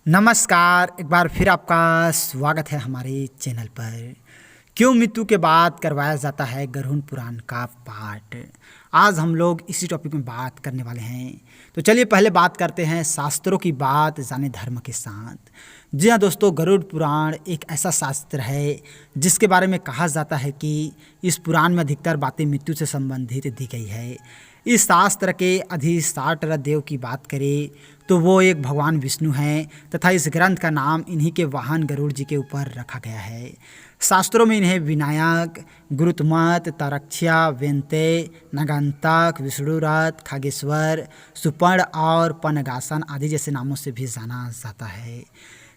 नमस्कार, एक बार फिर आपका स्वागत है हमारे चैनल पर। क्यों मृत्यु के बाद करवाया जाता है गरुड़ पुराण का पाठ। आज हम लोग इसी टॉपिक में बात करने वाले हैं। तो चलिए पहले बात करते हैं शास्त्रों की बात जाने धर्म के साथ। जी हाँ दोस्तों, गरुड़ पुराण एक ऐसा शास्त्र है जिसके बारे में कहा जाता है कि इस पुराण में अधिकतर बातें मृत्यु से संबंधित दी गई है। इस शास्त्र के अधिष्ठाता देव की बात करें तो वो एक भगवान विष्णु हैं तथा इस ग्रंथ का नाम इन्हीं के वाहन गरुड़ जी के ऊपर रखा गया है। शास्त्रों में इन्हें विनायक, गुरुत्मत, तारक्ष्या, व्यंते, नगंतक, विष्णुरथ, खगेश्वर, सुपर्ण और पनगासन आदि जैसे नामों से भी जाना जाता है।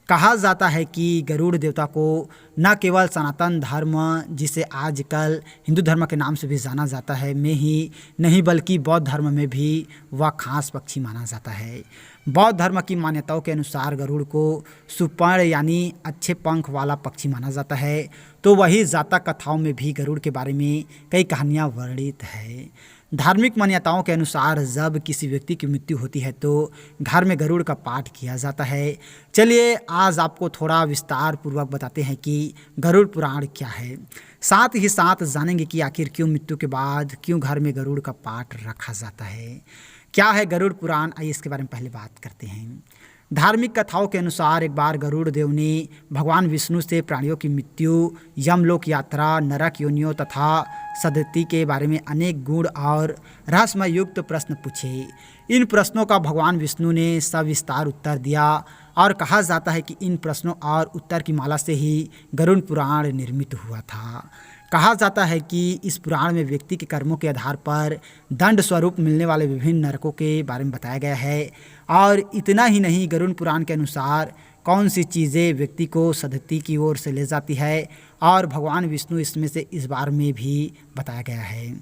कहा जाता है कि गरुड़ देवता को न केवल सनातन धर्म, जिसे आजकल हिंदू धर्म के नाम से भी जाना जाता है, में ही नहीं बल्कि बौद्ध धर्म में भी वह खास पक्षी माना जाता है। बौद्ध धर्म की मान्यताओं के अनुसार गरुड़ को सुपर्ण यानी अच्छे पंख वाला पक्षी माना जाता है। तो वही जातक कथाओं में भी गरुड़ के बारे में कई कहानियाँ वर्णित है। धार्मिक मान्यताओं के अनुसार जब किसी व्यक्ति की मृत्यु होती है तो घर में गरुड़ का पाठ किया जाता है। चलिए आज आपको थोड़ा विस्तार पूर्वक बताते हैं कि गरुड़ पुराण क्या है। साथ ही साथ जानेंगे कि आखिर क्यों मृत्यु के बाद क्यों घर में गरुड़ का पाठ रखा जाता है। क्या है गरुड़ पुराण, आइए इसके बारे में पहले बात करते हैं। धार्मिक कथाओं के अनुसार एक बार गरुड़ देव ने भगवान विष्णु से प्राणियों की मृत्यु, यमलोक यात्रा, नरक योनियों तथा सदति के बारे में अनेक गुण और रहस्यमय युक्त प्रश्न पूछे। इन प्रश्नों का भगवान विष्णु ने सविस्तार उत्तर दिया और कहा जाता है कि इन प्रश्नों और उत्तर की माला से ही गरुड़ पुराण निर्मित हुआ था। कहा जाता है कि इस पुराण में व्यक्ति के कर्मों के आधार पर दंड स्वरूप मिलने वाले विभिन्न नरकों के बारे में बताया गया है। और इतना ही नहीं, गरुड़ पुराण के अनुसार कौन सी चीज़ें व्यक्ति को सदगति की ओर से ले जाती है और भगवान विष्णु इसमें से इस बारे में भी बताया गया है।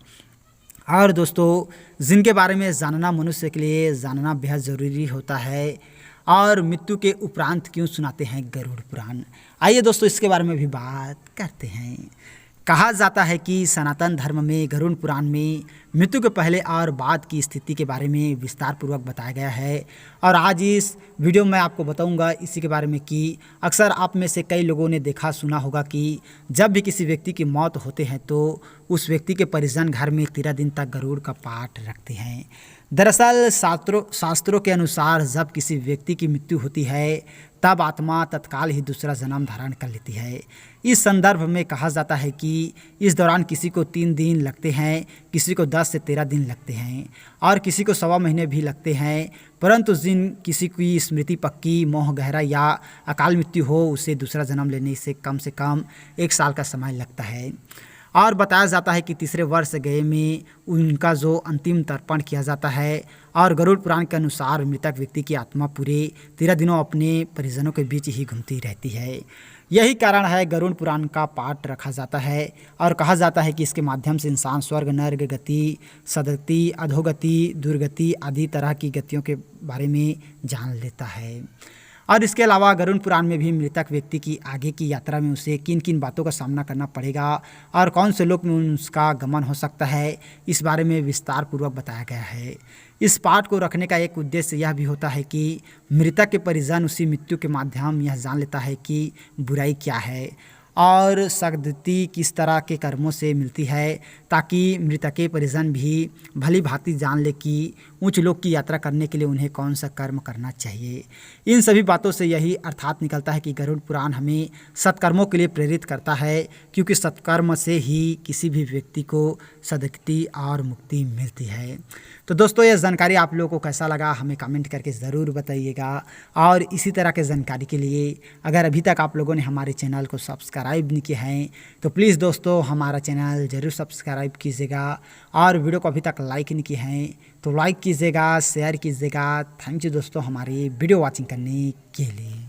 और दोस्तों, जिनके बारे में जानना मनुष्य के लिए जानना बेहद ज़रूरी होता है। और मृत्यु के उपरांत क्यों सुनाते हैं गरुड़ पुराण, आइए दोस्तों इसके बारे में भी बात करते हैं। कहा जाता है कि सनातन धर्म में गरुड़ पुराण में मृत्यु के पहले और बाद की स्थिति के बारे में विस्तार पूर्वक बताया गया है। और आज इस वीडियो में आपको बताऊंगा इसी के बारे में कि अक्सर आप में से कई लोगों ने देखा सुना होगा कि जब भी किसी व्यक्ति की मौत होते हैं तो उस व्यक्ति के परिजन घर में 13 दिन तक गरुड़ का पाठ रखते हैं। दरअसल शास्त्रों के अनुसार जब किसी व्यक्ति की मृत्यु होती है तब आत्मा तत्काल ही दूसरा जन्म धारण कर लेती है। इस संदर्भ में कहा जाता है कि इस दौरान किसी को 3 दिन लगते हैं, किसी को 10 से 13 दिन लगते हैं और किसी को 1.25 महीने भी लगते हैं। परंतु जिन किसी की स्मृति पक्की, मोह गहरा या अकाल मृत्यु हो, उसे दूसरा जन्म लेने से कम 1 साल का समय लगता है। और बताया जाता है कि तीसरे वर्ष गए में उनका जो अंतिम तर्पण किया जाता है। और गरुड़ पुराण के अनुसार मृतक व्यक्ति की आत्मा पूरे 13 दिनों अपने परिजनों के बीच ही घूमती रहती है। यही कारण है गरुड़ पुराण का पाठ रखा जाता है। और कहा जाता है कि इसके माध्यम से इंसान स्वर्ग, नर्क गति, सदगति, अधोगति, दुर्गति आदि तरह की गतियों के बारे में जान लेता है। और इसके अलावा गरुड़ पुराण में भी मृतक व्यक्ति की आगे की यात्रा में उसे किन किन बातों का सामना करना पड़ेगा और कौन से लोक में उसका गमन हो सकता है, इस बारे में विस्तार पूर्वक बताया गया है। इस पाठ को रखने का एक उद्देश्य यह भी होता है कि मृतक के परिजन उसी मृत्यु के माध्यम यह जान लेता है कि बुराई क्या है और सदगति किस तरह के कर्मों से मिलती है, ताकि मृतक के परिजन भी भली भांति जान ले कि उच्च लोक की यात्रा करने के लिए उन्हें कौन सा कर्म करना चाहिए। इन सभी बातों से यही अर्थात निकलता है कि गरुड़ पुराण हमें सत्कर्मों के लिए प्रेरित करता है, क्योंकि सत्कर्म से ही किसी भी व्यक्ति को सदगति और मुक्ति मिलती है। तो दोस्तों, यह जानकारी आप लोगों को कैसा लगा हमें कमेंट करके ज़रूर बताइएगा। और इसी तरह के जानकारी के लिए अगर अभी तक आप लोगों ने हमारे चैनल को सब्सक्राइब नहीं किए हैं तो प्लीज़ दोस्तों हमारा चैनल ज़रूर सब्सक्राइब कीजिएगा। और वीडियो को अभी तक लाइक नहीं किए हैं तो लाइक कीजिएगा, शेयर कीजिएगा। थैंक यू दोस्तों हमारी वीडियो वॉचिंग करने के लिए।